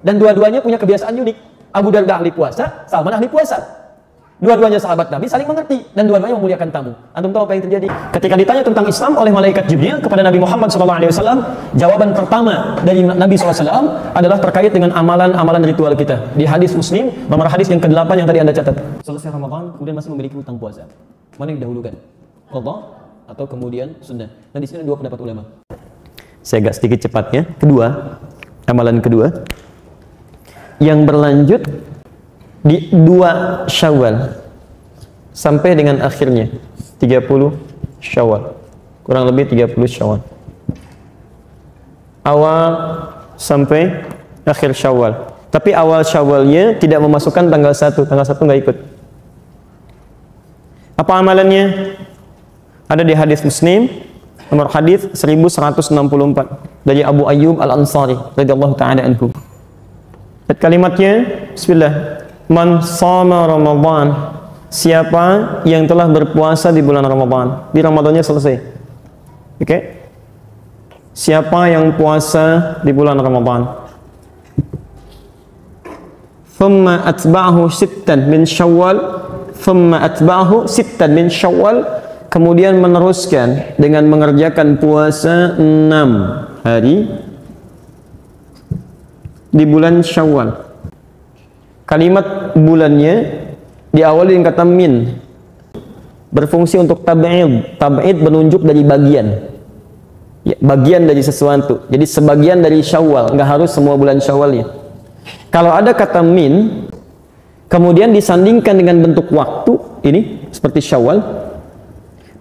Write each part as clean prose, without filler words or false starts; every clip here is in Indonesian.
Dan dua-duanya punya kebiasaan unik. Abu Darda ahli puasa, Salman ahli puasa. Dua-duanya sahabat Nabi, saling mengerti, dan dua-duanya memuliakan tamu. Antum tahu apa yang terjadi? Ketika ditanya tentang Islam oleh malaikat Jibril kepada Nabi Muhammad SAW, jawaban pertama dari Nabi SAW adalah terkait dengan amalan-amalan ritual kita. Di hadis Muslim, nomor hadis yang ke-8 yang tadi Anda catat. Selesai Ramadan, kemudian masih memiliki hutang puasa. Mana yang didahulukan? Qadha atau kemudian sunnah? Dan di sini dua pendapat ulama. Saya agak sedikit cepatnya. Kedua, amalan kedua yang berlanjut di 2 Syawal sampai dengan akhirnya 30 Syawal, kurang lebih 30 Syawal, awal sampai akhir Syawal. Tapi awal Syawalnya tidak memasukkan tanggal 1 nggak ikut. Apa amalannya? Ada di hadis Muslim nomor hadis 1164 dari Abu Ayyub Al-Ansari radhiyallahu taala anhu. Kalimatnya, bismillah, man shama Ramadan, siapa yang telah berpuasa di bulan Ramadan, di Ramadannya selesai. Oke? Siapa yang puasa di bulan Ramadan, thumma atba'ahu sittan min Syawal, thumma atba'ahu sittan min Syawal, kemudian meneruskan dengan mengerjakan puasa 6 hari di bulan Syawal. Kalimat bulannya diawali dengan kata min, berfungsi untuk tab'id. Tab'id menunjuk dari bagian, ya, bagian dari sesuatu. Jadi sebagian dari Syawal, nggak harus semua bulan Syawalnya. Kalau ada kata min kemudian disandingkan dengan bentuk waktu ini seperti Syawal,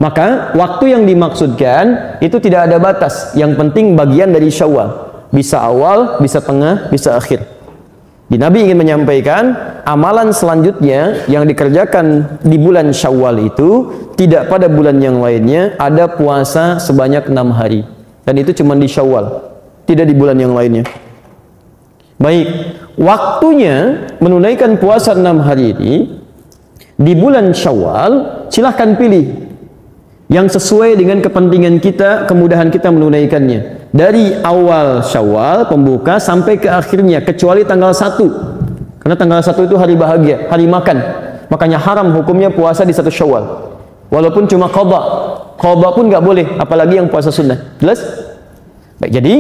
maka waktu yang dimaksudkan itu tidak ada batas, yang penting bagian dari Syawal. Bisa awal, bisa tengah, bisa akhir. Di Nabi ingin menyampaikan amalan selanjutnya yang dikerjakan di bulan Syawal itu tidak pada bulan yang lainnya, ada puasa sebanyak 6 hari. Dan itu cuma di Syawal, tidak di bulan yang lainnya. Baik, waktunya menunaikan puasa 6 hari ini di bulan Syawal, silahkan pilih yang sesuai dengan kepentingan kita, kemudahan kita menunaikannya. Dari awal Syawal, pembuka, sampai ke akhirnya, kecuali tanggal 1. Karena tanggal 1 itu hari bahagia, hari makan. Makanya haram hukumnya puasa di 1 Syawal. Walaupun cuma qadha. Qadha pun nggak boleh, apalagi yang puasa sunnah. Jelas? Baik, jadi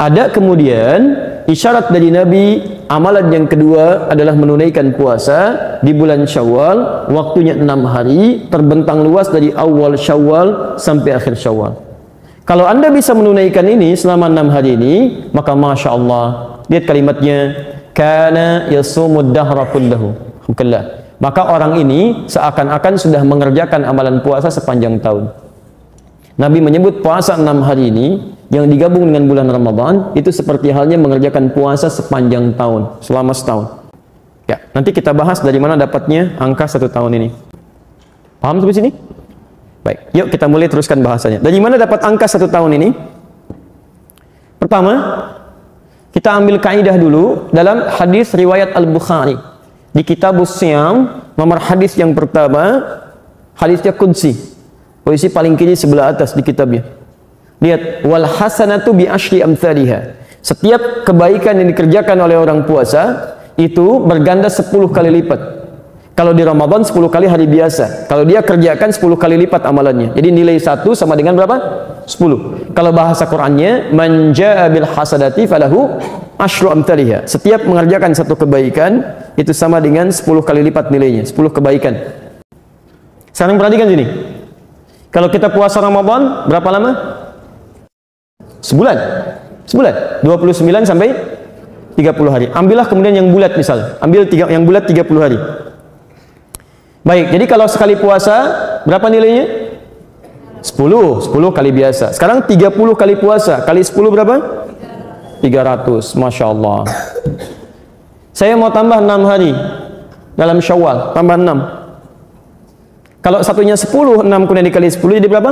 ada kemudian isyarat dari Nabi, amalan yang kedua adalah menunaikan puasa di bulan Syawal, waktunya 6 hari, terbentang luas dari awal Syawal sampai akhir Syawal. Kalau Anda bisa menunaikan ini selama 6 hari ini, maka Masya Allah, lihat kalimatnya, kana yasumud dahra kullahu. Maka orang ini seakan-akan sudah mengerjakan amalan puasa sepanjang tahun. Nabi menyebut puasa 6 hari ini yang digabung dengan bulan Ramadan itu seperti halnya mengerjakan puasa sepanjang tahun, selama setahun. Ya, nanti kita bahas dari mana dapatnya angka 1 tahun ini. Paham sampai sini? Baik, yuk kita mulai teruskan bahasanya. Dari mana dapat angka 1 tahun ini? Pertama, kita ambil kaidah dulu dalam hadis riwayat Al-Bukhari di Kitabus Siyam, nomor hadis yang pertama, hadisnya qudsi, posisi paling kiri sebelah atas di kitabnya. Lihat, wal hasanatu bi asyri amsalihha. Setiap kebaikan yang dikerjakan oleh orang puasa itu berganda 10 kali lipat. Kalau di Ramadan 10 kali hari biasa, kalau dia kerjakan 10 kali lipat amalannya. Jadi nilai 1 sama dengan berapa? 10. Kalau bahasa Qur'annya, man jaa bil hasadati falahu asyru amsalihha. Setiap mengerjakan satu kebaikan itu sama dengan 10 kali lipat nilainya, 10 kebaikan. Sekarang perhatikan sini. Kalau kita puasa Ramadan berapa lama? Sebulan. 29 sampai 30 hari. Ambillah kemudian yang bulat misal. Ambil yang bulat 30 hari. Baik, jadi kalau sekali puasa berapa nilainya? 10 kali biasa. Sekarang 30 kali puasa, kali 10 berapa? 300. Masya Allah. Saya mau tambah 6 hari dalam Syawal, tambah 6. Kalau satunya 10, 6 kemudian dikali 10 jadi berapa?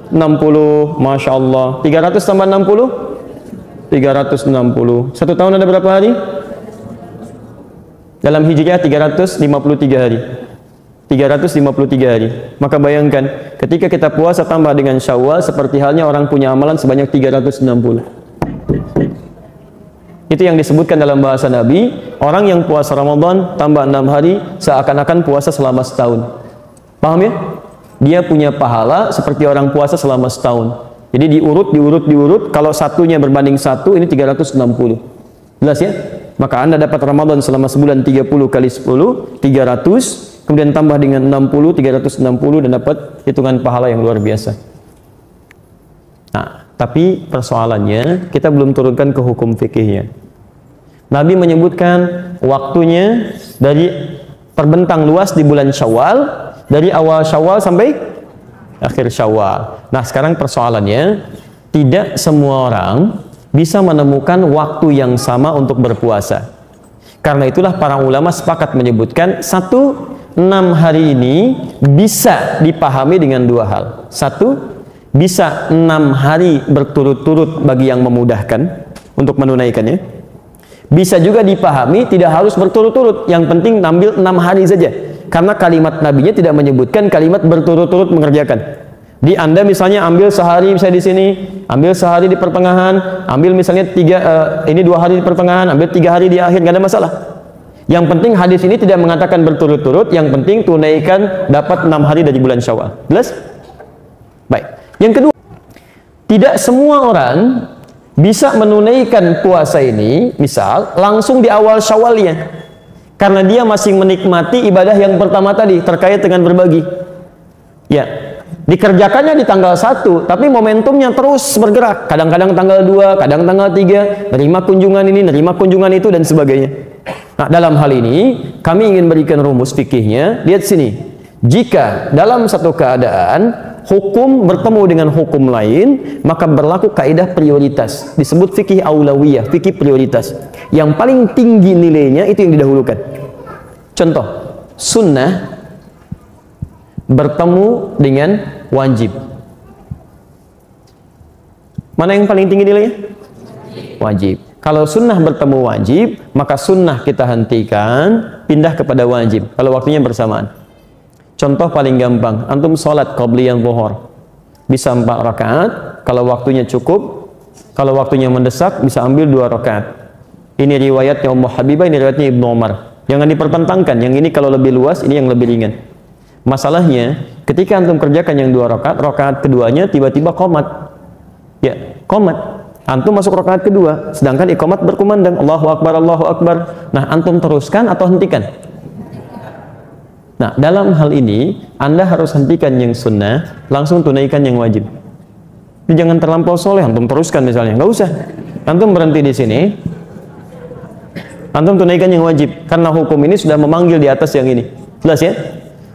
60. Masya Allah. 300 tambah 60? 360. 1 tahun ada berapa hari? Dalam Hijriah 353 hari. 353 hari. Maka bayangkan, ketika kita puasa tambah dengan Syawal, seperti halnya orang punya amalan sebanyak 360. Itu yang disebutkan dalam bahasa Nabi, orang yang puasa Ramadan tambah 6 hari seakan-akan puasa selama setahun. Paham ya? Dia punya pahala seperti orang puasa selama setahun. Jadi diurut, kalau satunya berbanding satu, ini 360. Jelas ya? Maka Anda dapat Ramadan selama sebulan 30 kali 10, 300, kemudian tambah dengan 60, 360, dan dapat hitungan pahala yang luar biasa. Nah, tapi persoalannya, kita belum turunkan ke hukum fikihnya. Nabi menyebutkan waktunya dari terbentang luas di bulan Syawal, dari awal Syawal sampai akhir Syawal. Nah, sekarang persoalannya, tidak semua orang bisa menemukan waktu yang sama untuk berpuasa. Karena itulah para ulama sepakat menyebutkan 6 hari ini bisa dipahami dengan dua hal. Satu, bisa 6 hari berturut-turut bagi yang memudahkan untuk menunaikannya. Bisa juga dipahami tidak harus berturut-turut, yang penting ambil 6 hari saja. Karena kalimat nabinya tidak menyebutkan kalimat berturut-turut mengerjakan. Di Anda misalnya ambil sehari misalnya di sini, ambil sehari di pertengahan, ambil misalnya 2 hari di pertengahan, ambil 3 hari di akhir, nggak ada masalah. Yang penting hadis ini tidak mengatakan berturut-turut, yang penting tunaikan dapat 6 hari dari bulan Syawal. Jelas? Baik. Yang kedua, tidak semua orang bisa menunaikan puasa ini, misal langsung di awal Syawalnya, karena dia masih menikmati ibadah yang pertama tadi terkait dengan berbagi. Ya, dikerjakannya di tanggal 1, tapi momentumnya terus bergerak. Kadang-kadang tanggal 2, kadang tanggal 3, nerima kunjungan ini, nerima kunjungan itu, dan sebagainya. Nah, dalam hal ini kami ingin berikan rumus fikihnya. Lihat sini, jika dalam satu keadaan hukum bertemu dengan hukum lain, maka berlaku kaidah prioritas. Disebut fikih aulawiyah, fikih prioritas. Yang paling tinggi nilainya itu yang didahulukan. Contoh, sunnah bertemu dengan wajib. Mana yang paling tinggi nilainya? Wajib. Kalau sunnah bertemu wajib, maka sunnah kita hentikan, pindah kepada wajib kalau waktunya bersamaan. Contoh paling gampang, antum sholat qabliyah zuhur bisa 4 rakaat, kalau waktunya cukup, kalau waktunya mendesak bisa ambil 2 rakaat. Ini riwayatnya Ummu Habibah, ini riwayatnya Ibnu Umar. Jangan dipertentangkan, yang ini kalau lebih luas, ini yang lebih ringan. Masalahnya, ketika antum kerjakan yang 2 rakaat, rakaat keduanya tiba-tiba qomat. Ya, qomat. Antum masuk rakaat kedua, sedangkan iqamat berkumandang, Allahu Akbar, Allahu Akbar. Nah, antum teruskan atau hentikan? Nah, dalam hal ini, Anda harus hentikan yang sunnah, langsung tunaikan yang wajib. Jadi jangan terlampau soleh, antum teruskan misalnya, nggak usah. Antum berhenti di sini, antum tunaikan yang wajib, karena hukum ini sudah memanggil di atas yang ini. Jelas ya?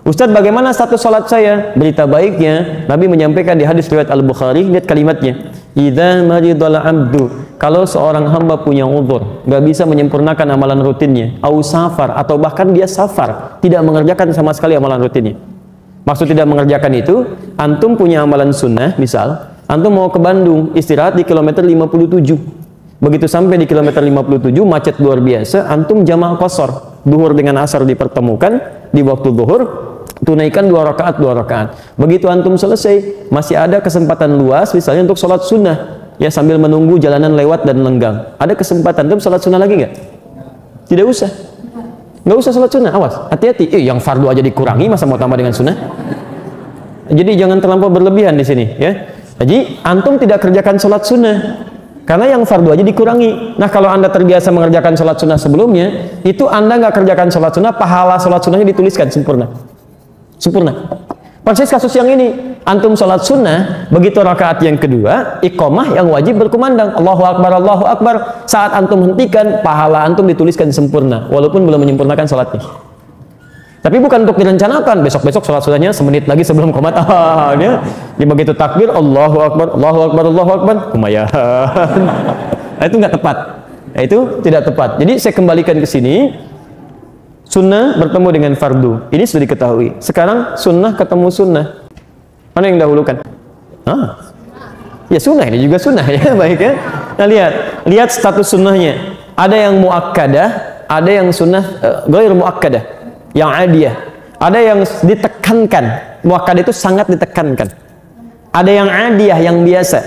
Ustadz, bagaimana status salat saya? Berita baiknya, Nabi menyampaikan di hadis riwayat Al-Bukhari, lihat kalimatnya. Idza maridal abdu, kalau seorang hamba punya uzur, nggak bisa menyempurnakan amalan rutinnya, au safar, atau bahkan dia safar, tidak mengerjakan sama sekali amalan rutinnya. Maksud tidak mengerjakan itu, antum punya amalan sunnah, misal, antum mau ke Bandung, istirahat di kilometer 57. Begitu sampai di kilometer 57, macet luar biasa, antum jamaah qashar, duhur dengan asar dipertemukan di waktu duhur, tunaikan 2 rakaat, 2 rakaat. Begitu antum selesai, masih ada kesempatan luas misalnya untuk sholat sunnah, ya sambil menunggu jalanan lewat dan lenggang. Ada kesempatan, antum sholat sunnah lagi nggak? Tidak usah. Nggak usah sholat sunnah, awas, hati-hati. Yang fardu aja dikurangi, masa mau tambah dengan sunnah? Jadi jangan terlampau berlebihan di sini, ya. Jadi antum tidak kerjakan sholat sunnah, karena yang fardu aja dikurangi. Nah, kalau Anda terbiasa mengerjakan sholat sunnah sebelumnya, itu Anda nggak kerjakan sholat sunnah, pahala sholat sunnahnya dituliskan sempurna. Sempurna. Persis kasus yang ini, antum sholat sunnah, begitu rakaat yang kedua, iqamah yang wajib berkumandang, Allahu Akbar, Allahu Akbar. Saat antum hentikan, pahala antum dituliskan sempurna, walaupun belum menyempurnakan sholatnya. Tapi bukan untuk direncanakan, besok-besok sholat sunnahnya semenit lagi sebelum qomat. Dia begitu takbir, Allahu Akbar, Allahu Akbar, Allahu Akbar, kumayan. Nah, itu nggak tepat. Nah, itu tidak tepat. Jadi saya kembalikan ke sini. Sunnah bertemu dengan fardu, ini sudah diketahui. Sekarang sunnah ketemu sunnah, mana yang dahulukan? Ya sunnah, ini juga sunnah ya, baik ya. Nah, lihat status sunnahnya. Ada yang muakkadah, ada yang sunnah ghair muakkadah, yang adiyah. Ada yang ditekankan, muakkadah itu sangat ditekankan. Ada yang adiyah, yang biasa.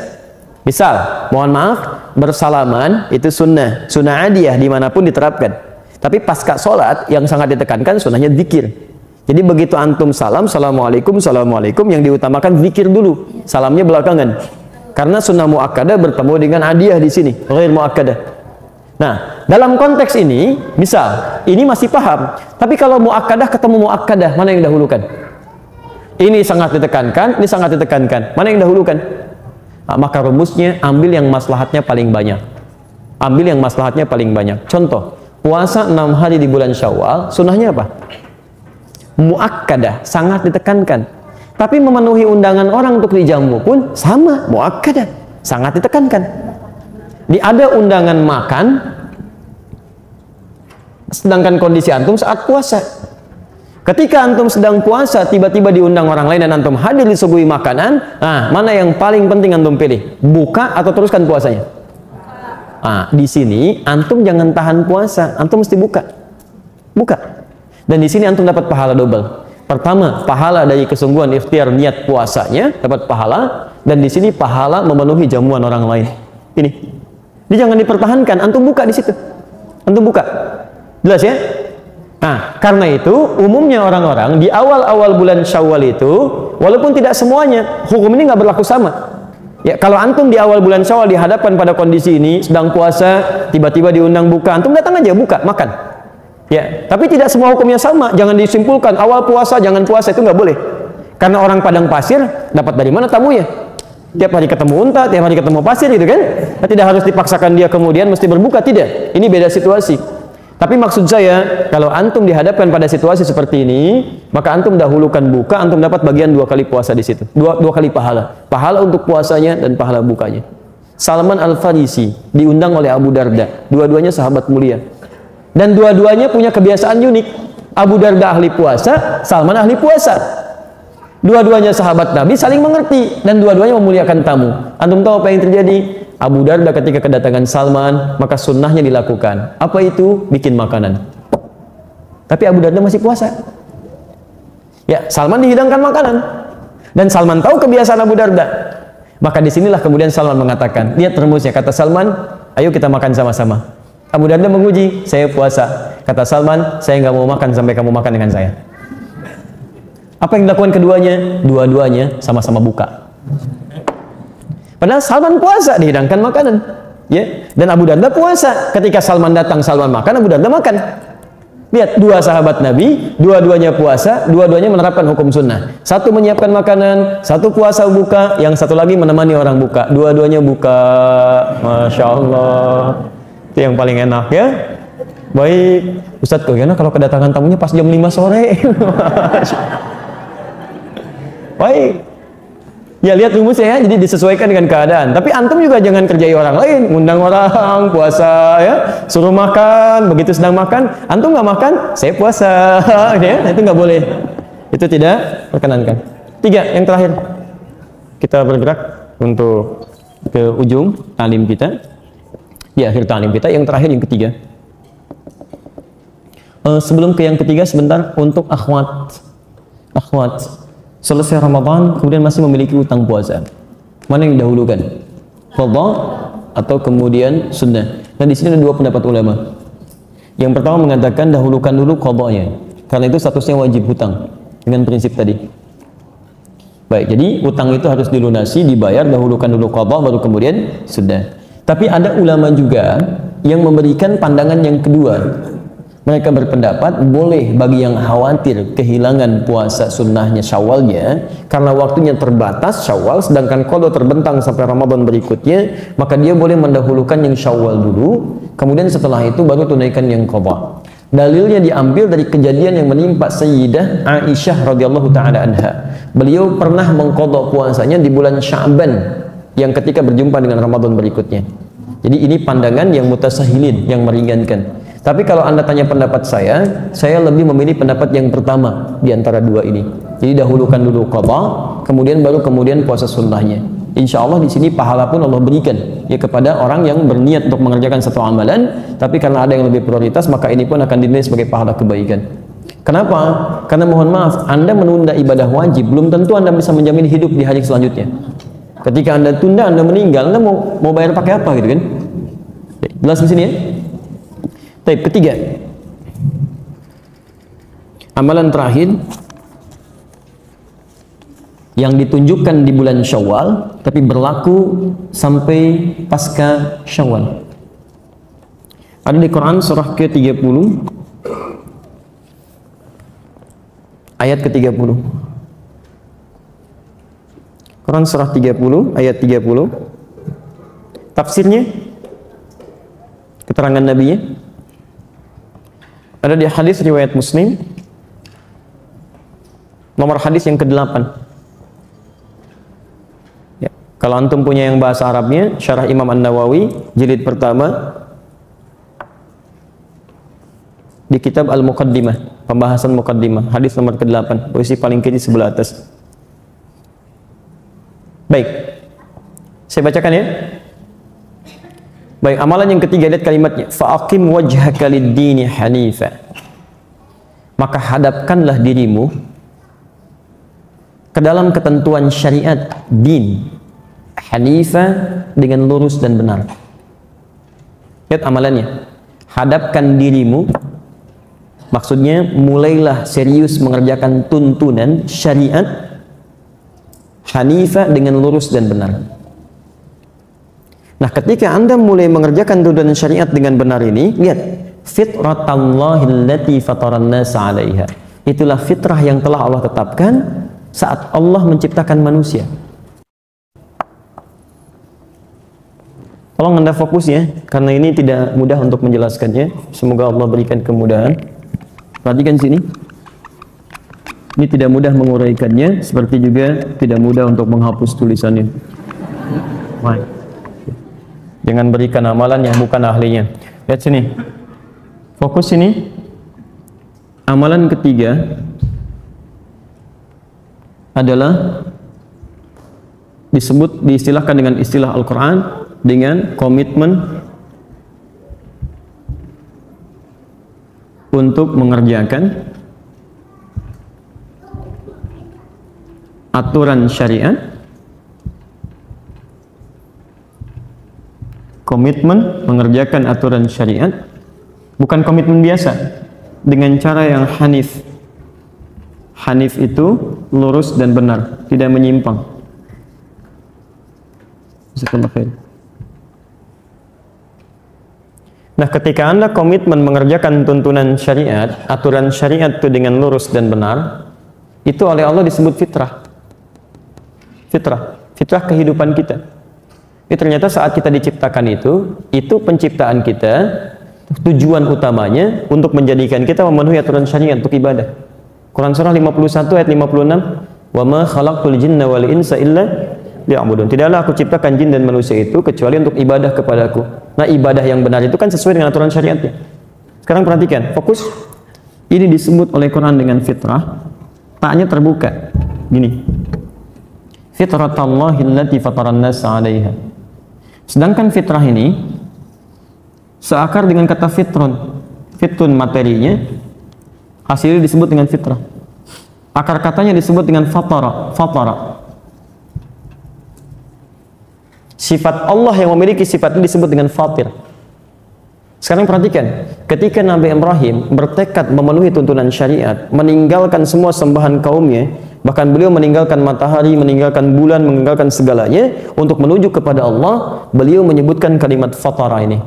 Misal, mohon maaf, bersalaman itu sunnah, sunnah adiyah dimanapun diterapkan. Tapi pasca sholat yang sangat ditekankan sunnahnya zikir. Jadi begitu antum salam, assalamualaikum, assalamualaikum, yang diutamakan zikir dulu, salamnya belakangan. Karena sunnah muakkadah bertemu dengan adiyah di sini, ghair muakkadah. Nah, dalam konteks ini, misal, ini masih paham. Tapi kalau muakkadah ketemu muakkadah, mana yang dahulukan? Ini sangat ditekankan, ini sangat ditekankan. Mana yang dahulukan? Nah, maka rumusnya ambil yang maslahatnya paling banyak. Ambil yang maslahatnya paling banyak. Contoh, puasa 6 hari di bulan Syawal, sunnahnya apa? Muakkadah, sangat ditekankan. Tapi memenuhi undangan orang untuk dijamu pun sama, muakkadah, sangat ditekankan. Ada undangan makan, sedangkan kondisi antum saat puasa. Ketika antum sedang puasa, tiba-tiba diundang orang lain dan antum hadir disuguhi makanan, nah, mana yang paling penting antum pilih? Buka atau teruskan puasanya? Nah, di sini antum jangan tahan puasa, antum mesti buka. Buka. Dan di sini antum dapat pahala double. Pertama, pahala dari kesungguhan ikhtiar niat puasanya, dapat pahala, dan di sini pahala memenuhi jamuan orang lain. Ini. Jadi jangan dipertahankan, antum buka di situ. Antum buka. Jelas ya? Nah, karena itu umumnya orang-orang di awal-awal bulan Syawal itu, walaupun tidak semuanya, hukum ini nggak berlaku sama. Ya, kalau antum di awal bulan Syawal dihadapkan pada kondisi ini, sedang puasa, tiba-tiba diundang buka, antum datang aja buka, makan. Ya, tapi tidak semua hukumnya sama. Jangan disimpulkan awal puasa jangan puasa, itu nggak boleh. Karena orang padang pasir dapat dari mana tamunya? Tiap hari ketemu unta, tiap hari ketemu pasir, gitu kan? Nah, tidak harus dipaksakan dia kemudian mesti berbuka, tidak. Ini beda situasi. Tapi maksud saya, kalau antum dihadapkan pada situasi seperti ini, maka antum dahulukan buka, antum dapat bagian 2 kali puasa di situ. Dua kali pahala. Pahala untuk puasanya dan pahala bukanya. Salman Al-Farisi diundang oleh Abu Darda. Dua-duanya sahabat mulia. Dan dua-duanya punya kebiasaan unik. Abu Darda ahli puasa, Salman ahli puasa. Dua-duanya sahabat Nabi saling mengerti dan dua-duanya memuliakan tamu. Antum tahu apa yang terjadi? Abu Darda ketika kedatangan Salman, maka sunnahnya dilakukan. Apa itu? Bikin makanan. Tapi Abu Darda masih puasa. Ya, Salman dihidangkan makanan. Dan Salman tahu kebiasaan Abu Darda. Maka disinilah kemudian Salman mengatakan, lihat termosnya, kata Salman, ayo kita makan sama-sama. Abu Darda menguji, saya puasa. Kata Salman, saya nggak mau makan sampai kamu makan dengan saya. Apa yang dilakukan keduanya? Dua-duanya sama-sama buka. Padahal Salman puasa, dihidangkan makanan, ya. Dan Abu Darda puasa. Ketika Salman datang, Salman makan, Abu Darda makan. Lihat, dua sahabat Nabi, dua-duanya puasa, dua-duanya menerapkan hukum sunnah. Satu menyiapkan makanan, satu puasa buka, yang satu lagi menemani orang buka. Dua-duanya buka, masya Allah. Itu yang paling enak, ya. Baik, Ustadz, bagaimana kalau kedatangan tamunya pas jam 5 sore? Baik. Ya, lihat rumusnya ya, jadi disesuaikan dengan keadaan. Tapi antum juga jangan kerjai orang lain, ngundang orang puasa ya, suruh makan, begitu sedang makan, antum nggak makan, saya puasa, ya, itu nggak boleh. Itu tidak perkenankan. 3, yang terakhir. Kita bergerak untuk ke ujung talim kita. Di akhir talim kita, yang terakhir yang ketiga. Sebelum ke yang ketiga sebentar untuk akhwat. Selesai Ramadan kemudian masih memiliki utang puasa. Mana yang didahulukan? Qadha atau kemudian sunnah? Nah, di sini ada 2 pendapat ulama. Yang pertama mengatakan dahulukan dulu qadhanya. Karena itu statusnya wajib hutang dengan prinsip tadi. Baik, jadi utang itu harus dilunasi, dibayar, dahulukan dulu qadha baru kemudian sunnah. Tapi ada ulama juga yang memberikan pandangan yang kedua. Mereka berpendapat boleh bagi yang khawatir kehilangan puasa sunnahnya Syawalnya karena waktunya terbatas Syawal, sedangkan qadha terbentang sampai Ramadan berikutnya, maka dia boleh mendahulukan yang Syawal dulu, kemudian setelah itu baru tunaikan yang qadha. Dalilnya diambil dari kejadian yang menimpa Sayyidah Aisyah radhiyallahu taala anha. Beliau pernah mengqadha puasanya di bulan Sya'ban yang ketika berjumpa dengan Ramadan berikutnya. Jadi ini pandangan yang mutasahilin, yang meringankan. Tapi kalau Anda tanya pendapat saya lebih memilih pendapat yang pertama di antara 2 ini. Jadi dahulukan dulu qadha, kemudian puasa sunnahnya. Insya Allah di sini pahala pun Allah berikan ya kepada orang yang berniat untuk mengerjakan satu amalan. Tapi karena ada yang lebih prioritas, maka ini pun akan dinilai sebagai pahala kebaikan. Kenapa? Karena mohon maaf, Anda menunda ibadah wajib, belum tentu Anda bisa menjamin hidup di hari selanjutnya. Ketika Anda tunda, Anda meninggal, Anda mau bayar pakai apa gitu kan? Jelas di sini ya? Baik, ketiga. Amalan terakhir yang ditunjukkan di bulan Syawal tapi berlaku sampai pasca Syawal. Ada di Quran surah ke-30 ayat ke-30. Quran surah 30 ayat 30. Tafsirnya, keterangan Nabi-nya ada di hadis riwayat Muslim, nomor hadis yang ke-8. Ya, kalau antum punya yang bahasa Arabnya, Syarah Imam An-Nawawi jilid pertama di kitab Al-Muqaddimah, pembahasan Muqaddimah, hadis nomor ke-8, posisi paling kiri sebelah atas. Baik, saya bacakan ya. Baik, amalan yang ketiga, lihat kalimatnya, fa'aqim wajhaka lid-dini hanifa. Maka hadapkanlah dirimu ke dalam ketentuan syariat din hanifa dengan lurus dan benar. Lihat amalannya, hadapkan dirimu, maksudnya mulailah serius mengerjakan tuntunan syariat hanifa dengan lurus dan benar. Nah, ketika Anda mulai mengerjakan tuntunan syariat dengan benar ini, lihat, fitratallahi allati fataran nasa 'alaiha. Itulah fitrah yang telah Allah tetapkan saat Allah menciptakan manusia. Tolong Anda fokus ya, karena ini tidak mudah untuk menjelaskannya. Semoga Allah berikan kemudahan. Perhatikan sini. Ini tidak mudah menguraikannya, seperti juga tidak mudah untuk menghapus tulisannya. Baik. Jangan berikan amalan yang bukan ahlinya. Lihat sini. Fokus sini. Amalan ketiga adalah diistilahkan dengan istilah Al-Quran dengan komitmen untuk mengerjakan aturan syariat, komitmen mengerjakan aturan syariat, bukan komitmen biasa, dengan cara yang hanif. Hanif itu lurus dan benar, tidak menyimpang. Nah, ketika Anda komitmen mengerjakan tuntunan syariat, aturan syariat itu dengan lurus dan benar, itu oleh Allah disebut fitrah. Fitrah kehidupan kita. Ternyata saat kita diciptakan itu penciptaan kita, tujuan utamanya untuk menjadikan kita memenuhi aturan syariat untuk ibadah. Quran surah 51 ayat 56, wa ma khalaqtul jinna wal insa illa liya'budun. Tidaklah aku ciptakan jin dan manusia itu kecuali untuk ibadah kepadaku. Nah, ibadah yang benar itu kan sesuai dengan aturan syariatnya. Sekarang perhatikan, fokus. Ini disebut oleh Quran dengan fitrah. Taknya terbuka. Gini. Fitratallahi allati fataran nasa 'alaiha. Sedangkan fitrah ini seakar dengan kata fitrun. Fitrun materinya, hasilnya disebut dengan fitrah. Akar katanya disebut dengan fatara. Sifat Allah yang memiliki sifat ini disebut dengan fatir. Sekarang perhatikan, ketika Nabi Ibrahim bertekad memenuhi tuntunan syariat, meninggalkan semua sembahan kaumnya, bahkan beliau meninggalkan matahari, meninggalkan bulan, meninggalkan segalanya untuk menuju kepada Allah, beliau menyebutkan kalimat fatara ini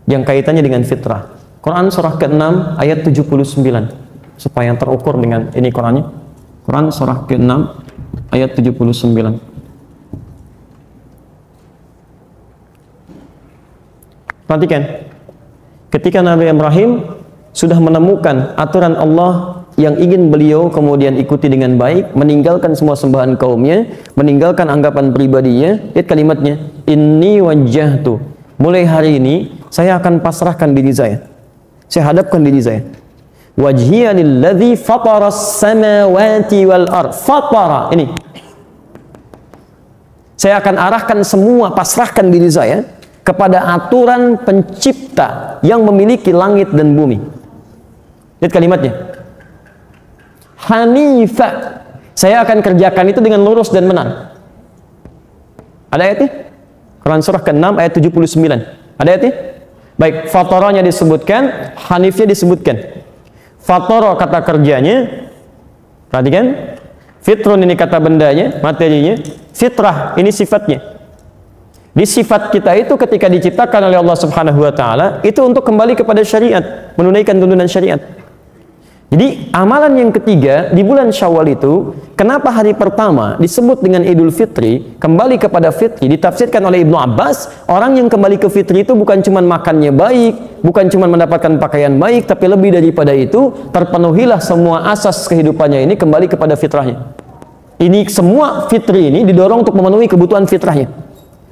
yang kaitannya dengan fitrah. Quran surah ke-6 ayat 79, supaya yang terukur dengan ini Qurannya. Quran surah ke-6 ayat 79. Perhatikan, ketika Nabi Ibrahim sudah menemukan aturan Allah yang ingin beliau kemudian ikuti dengan baik, meninggalkan semua sembahan kaumnya, meninggalkan anggapan pribadinya, lihat kalimatnya, inni wajjahtu, mulai hari ini saya akan pasrahkan diri saya hadapkan diri saya, wajhiya lilladzi fataras samawati wal ard. Fatara ini, saya akan arahkan semua, pasrahkan diri saya kepada aturan pencipta yang memiliki langit dan bumi. Lihat kalimatnya, Hanifa, saya akan kerjakan itu dengan lurus dan benar. Ada ayatnya? Quran surah ke-6 ayat 79. Ada ayatnya? Baik, fataranya disebutkan, hanifnya disebutkan. Fatara kata kerjanya, perhatikan. Fitrun ini kata bendanya, materinya. Fitrah ini sifatnya. Di sifat kita itu ketika diciptakan oleh Allah Subhanahu wa taala itu untuk kembali kepada syariat, menunaikan tuntunan syariat. Jadi amalan yang ketiga di bulan Syawal itu, kenapa hari pertama disebut dengan Idul Fitri, kembali kepada fitri, ditafsirkan oleh Ibnu Abbas, orang yang kembali ke fitri itu bukan cuma makannya baik, bukan cuma mendapatkan pakaian baik, tapi lebih daripada itu, terpenuhilah semua asas kehidupannya ini kembali kepada fitrahnya. Ini semua fitri ini didorong untuk memenuhi kebutuhan fitrahnya.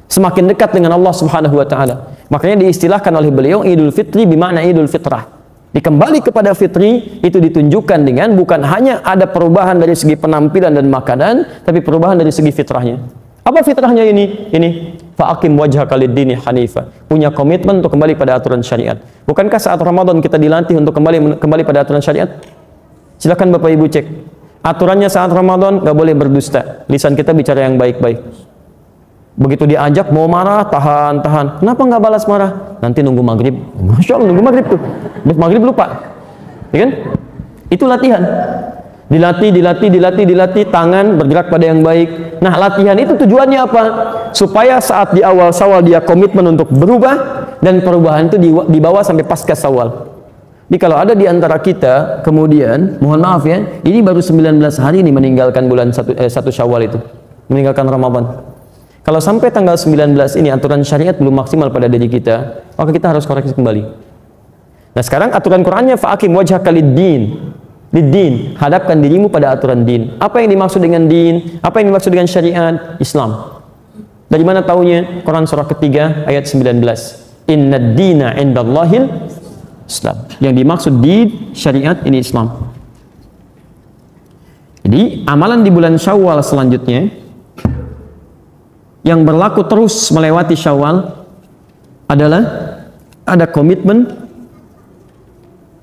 Semakin dekat dengan Allah Subhanahu wa taala. Makanya diistilahkan oleh beliau Idul Fitri bermakna Idul Fitrah. Dikembali kepada fitri itu ditunjukkan dengan bukan hanya ada perubahan dari segi penampilan dan makanan, tapi perubahan dari segi fitrahnya. Apa fitrahnya ini? Ini fa'aqim wajhaka lid-dini hanifa. Punya komitmen untuk kembali pada aturan syariat. Bukankah saat Ramadan kita dilatih untuk kembali pada aturan syariat? Silakan Bapak Ibu cek. Aturannya saat Ramadan nggak boleh berdusta. Lisan kita bicara yang baik-baik. Begitu diajak mau marah, tahan. Kenapa nggak balas marah? Nanti nunggu maghrib. Masya Allah, nunggu maghrib tuh. Habis maghrib lupa. Ya kan? Itu latihan. Dilatih, tangan bergerak pada yang baik. Nah, latihan itu tujuannya apa? Supaya saat di awal Syawal dia komitmen untuk berubah, dan perubahan itu dibawa sampai pasca Syawal. Jadi kalau ada di antara kita, kemudian, mohon maaf ya, ini baru 19 hari ini meninggalkan bulan 1 Syawal itu. Meninggalkan Ramadan. Kalau sampai tanggal 19 ini aturan syariat belum maksimal pada diri kita, maka kita harus koreksi kembali. Nah sekarang aturan Qurannya fa'aqim wajhaka lid-din. Lid-din, hadapkan dirimu pada aturan din. Apa yang dimaksud dengan din? Apa yang dimaksud dengan syariat? Islam. Dari mana taunya? Quran surah ketiga ayat 19. Innad dina indallahil Islam. Yang dimaksud din, syariat ini Islam. Jadi amalan di bulan Syawal selanjutnya yang berlaku terus melewati Syawal adalah ada komitmen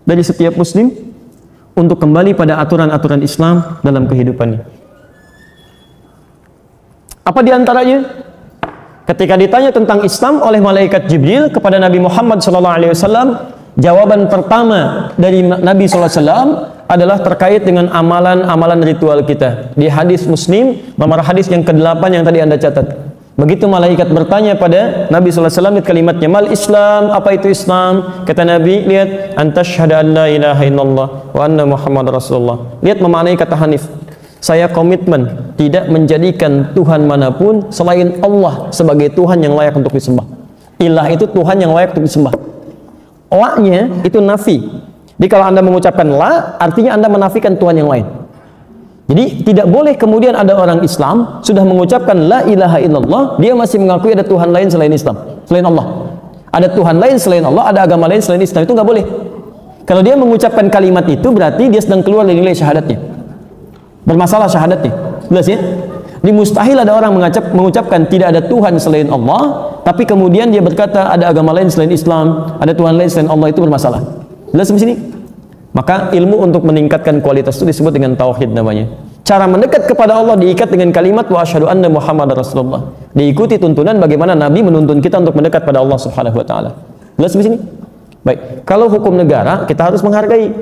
dari setiap muslim untuk kembali pada aturan-aturan Islam dalam kehidupannya. Apa diantaranya? Ketika ditanya tentang Islam oleh malaikat Jibril kepada Nabi Muhammad SAW, jawaban pertama dari Nabi SAW adalah terkait dengan amalan-amalan ritual kita. Di hadis Muslim, nomor hadis yang ke-8 yang tadi Anda catat. Begitu malaikat bertanya pada Nabi SAW, kalimatnya mal Islam, apa itu Islam? Kata Nabi, lihat, antasyhada an la ilaha illallah wa anna Muhammad Rasulullah. Lihat memaknai kata hanif. Saya komitmen tidak menjadikan Tuhan manapun selain Allah sebagai Tuhan yang layak untuk disembah. Ilah itu Tuhan yang layak untuk disembah. La-nya itu nafi. Jadi kalau Anda mengucapkan la, artinya Anda menafikan Tuhan yang lain. Jadi tidak boleh kemudian ada orang Islam sudah mengucapkan la ilaha illallah, dia masih mengakui ada Tuhan lain selain Islam, selain Allah. Ada Tuhan lain selain Allah, ada agama lain selain Islam, itu nggak boleh. Kalau dia mengucapkan kalimat itu berarti dia sedang keluar dari nilai syahadatnya. Bermasalah syahadatnya. Jelas ya? Di mustahil ada orang mengucapkan tidak ada Tuhan selain Allah, tapi kemudian dia berkata ada agama lain selain Islam, ada Tuhan lain selain Allah, itu bermasalah. Jelas di sini? Maka ilmu untuk meningkatkan kualitas itu disebut dengan tauhid namanya. Cara mendekat kepada Allah diikat dengan kalimat wa asyhadu anna Muhammad Rasulullah. Diikuti tuntunan bagaimana Nabi menuntun kita untuk mendekat pada Allah Subhanahu wa taala. Jelas di sini? Baik. Kalau hukum negara kita harus menghargai.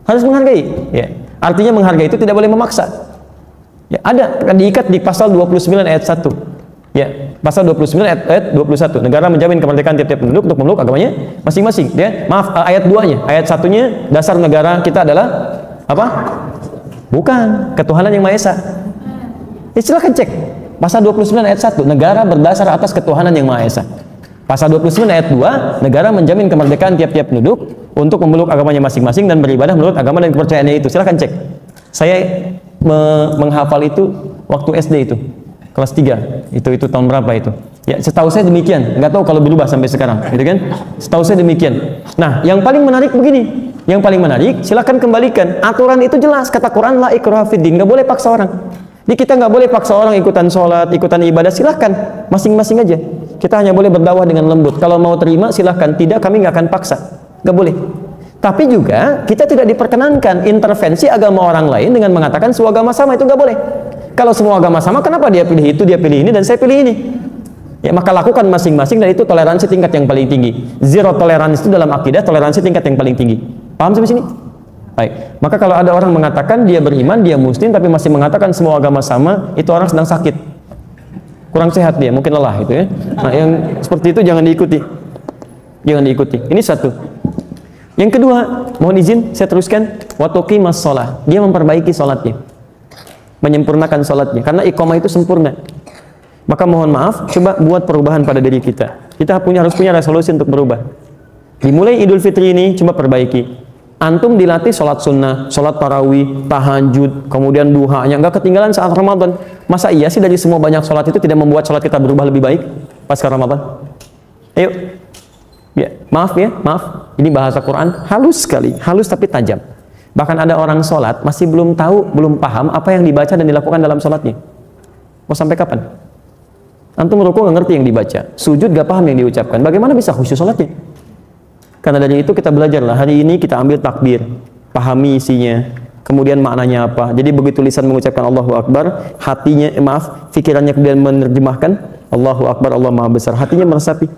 Harus menghargai, ya. Artinya menghargai itu tidak boleh memaksa. Ya, ada diikat di pasal 29 ayat 1. Ya, pasal 29 ayat 21. Negara menjamin kemerdekaan tiap-tiap penduduk untuk memeluk agamanya masing-masing. Ya, maaf, ayat 2-nya. Ayat 1-nya dasar negara kita adalah apa? Bukan ketuhanan yang Maha Esa. Ya, silakan cek. Pasal 29 ayat 1, negara berdasar atas ketuhanan yang Maha Esa. Pasal 29 ayat 2, negara menjamin kemerdekaan tiap-tiap penduduk untuk memeluk agamanya masing-masing dan beribadah menurut agama dan kepercayaannya itu. Silakan cek. Saya menghafal itu waktu SD itu. Kelas 3, itu tahun berapa itu? Ya, setahu saya demikian. Nggak tahu kalau berubah sampai sekarang, gitu kan? Setahu saya demikian. Nah, yang paling menarik begini. Yang paling menarik, silakan kembalikan. Aturan itu jelas, kata Quran la ikraha fiddin, nggak boleh paksa orang. Jadi kita nggak boleh paksa orang ikutan sholat, ikutan ibadah, silahkan. Masing-masing aja. Kita hanya boleh berdakwah dengan lembut. Kalau mau terima, silahkan. Tidak, kami nggak akan paksa. Nggak boleh. Tapi juga, kita tidak diperkenankan intervensi agama orang lain dengan mengatakan semua agama sama, itu nggak boleh. Kalau semua agama sama, kenapa dia pilih itu, dia pilih ini, dan saya pilih ini? Ya, maka lakukan masing-masing, dan itu toleransi tingkat yang paling tinggi. Zero toleransi itu dalam akidah, toleransi tingkat yang paling tinggi. Paham sampai sini? Baik. Maka kalau ada orang mengatakan dia beriman, dia muslim, tapi masih mengatakan semua agama sama, itu orang sedang sakit. Kurang sehat dia, mungkin lelah itu ya. Nah, yang seperti itu jangan diikuti. Jangan diikuti. Ini satu. Yang kedua, mohon izin saya teruskan, wa tuqimas shalah. Dia memperbaiki salatnya. Menyempurnakan salatnya, karena iqamah itu sempurna. Maka mohon maaf, coba buat perubahan pada diri kita. Kita harus punya resolusi untuk berubah. Dimulai Idul Fitri ini, coba perbaiki. Antum dilatih sholat sunnah, sholat tarawih, tahajud, kemudian duhanya, nggak ketinggalan saat Ramadan. Masa iya sih dari semua banyak sholat itu tidak membuat sholat kita berubah lebih baik pasca Ramadan? Ayo. Ya, maaf ya, maaf. Ini bahasa Quran halus sekali, halus tapi tajam. Bahkan ada orang sholat masih belum tahu, belum paham apa yang dibaca dan dilakukan dalam sholatnya. Mau sampai kapan? Antum rukuk nggak ngerti yang dibaca, sujud nggak paham yang diucapkan. Bagaimana bisa khusyuk sholatnya? Karena dari itu kita belajarlah. Hari ini kita ambil takbir, pahami isinya, kemudian maknanya apa. Jadi begitu lisan mengucapkan Allahu Akbar, hatinya, pikirannya kemudian menerjemahkan Allahu Akbar, Allah Maha Besar. Hatinya meresapi,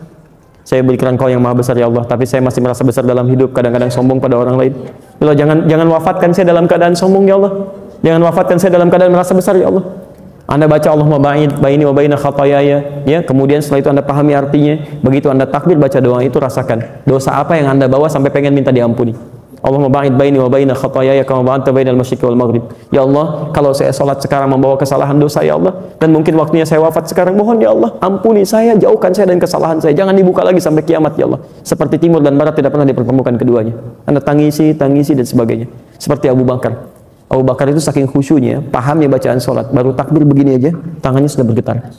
saya berikan Engkau yang Maha Besar ya Allah, tapi saya masih merasa besar dalam hidup, kadang-kadang sombong pada orang lain. Allah, jangan wafatkan saya dalam keadaan sombong ya Allah. Jangan wafatkan saya dalam keadaan merasa besar ya Allah. Anda baca Allahumma ba'id baini wa baina khatayaya, ya, kemudian setelah itu Anda pahami artinya. Begitu Anda takbir baca doa itu, rasakan dosa apa yang Anda bawa sampai pengen minta diampuni. Allahumma ba'id baini wa baina khatayaya kama ba'adta bainal masyriqi wal maghrib. Ya Allah, kalau saya salat sekarang membawa kesalahan dosa ya Allah, dan mungkin waktunya saya wafat sekarang, mohon ya Allah ampuni saya, jauhkan saya dari kesalahan saya, jangan dibuka lagi sampai kiamat ya Allah. Seperti timur dan barat tidak pernah dipertemukan keduanya. Anda tangisi dan sebagainya. Seperti Abu Bakar. Abu Bakar itu saking khusyunya, pahamnya bacaan sholat, baru takbir begini aja, tangannya sudah bergetar.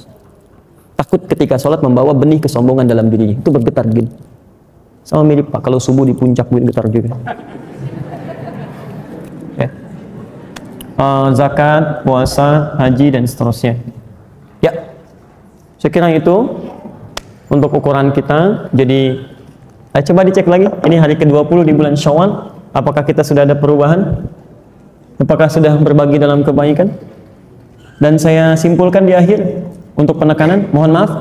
Takut ketika sholat membawa benih kesombongan dalam dirinya, itu bergetar begini. Sama mirip Pak, kalau subuh di puncak begini getar juga. Ya. Zakat, puasa, haji, dan seterusnya. Ya, saya kira itu untuk ukuran kita. Jadi, coba dicek lagi, ini hari ke-20 di bulan Syawal, apakah kita sudah ada perubahan? Apakah sudah berbagi dalam kebaikan? Dan saya simpulkan di akhir untuk penekanan, mohon maaf,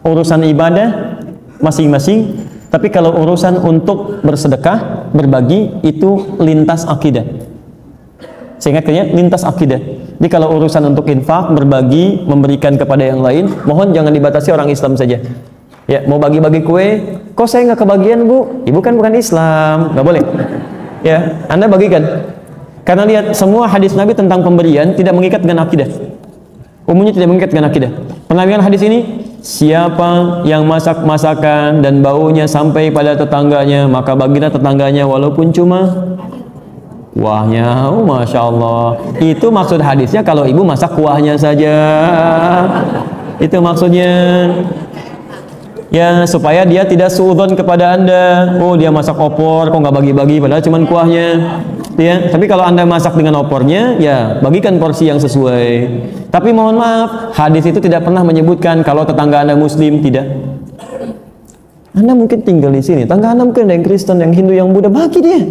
urusan ibadah masing-masing, tapi kalau urusan untuk bersedekah, berbagi, itu lintas akidah. Saya ingatkan, lintas akidah. Jadi kalau urusan untuk infak, berbagi, memberikan kepada yang lain, mohon jangan dibatasi orang Islam saja. Ya, mau bagi-bagi kue, kok saya nggak kebagian Bu? Ibu kan bukan Islam, nggak boleh. Ya, Anda bagikan. Karena lihat, semua hadis Nabi tentang pemberian tidak mengikat dengan akidah. Umumnya tidak mengikat dengan akidah. Pernah lihat hadis ini? Siapa yang masak masakan dan baunya sampai pada tetangganya, maka bagilah tetangganya walaupun cuma kuahnya. Oh, Masya Allah. Itu maksud hadisnya, kalau ibu masak kuahnya saja. Itu maksudnya. Ya, supaya dia tidak suudzon kepada Anda. Oh, dia masak opor, kok nggak bagi-bagi, padahal cuma kuahnya. Ya, tapi kalau Anda masak dengan opornya, ya bagikan porsi yang sesuai. Tapi mohon maaf, hadis itu tidak pernah menyebutkan kalau tetangga Anda Muslim, tidak. Anda mungkin tinggal di sini, tetangga Anda mungkin ada yang Kristen, yang Hindu, yang Buddha, bagi dia,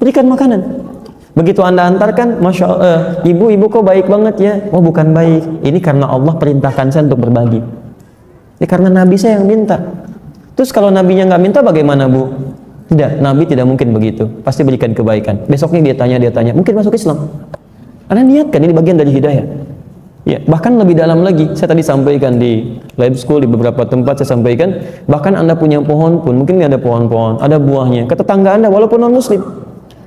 berikan makanan. Begitu Anda antarkan, Masya Allah, ibu kok baik banget ya. Oh, bukan baik, ini karena Allah perintahkan saya untuk berbagi. Ini karena Nabi saya yang minta. Terus kalau Nabinya nggak minta bagaimana Bu? Tidak, Nabi tidak mungkin begitu. Pasti berikan kebaikan. Besoknya dia tanya, mungkin masuk Islam. Anda niatkan, ini bagian dari hidayah. Ya, bahkan lebih dalam lagi, saya tadi sampaikan di live school, di beberapa tempat saya sampaikan, bahkan Anda punya pohon pun, mungkin ada pohon-pohon, ada buahnya, ke tetangga Anda walaupun non-muslim.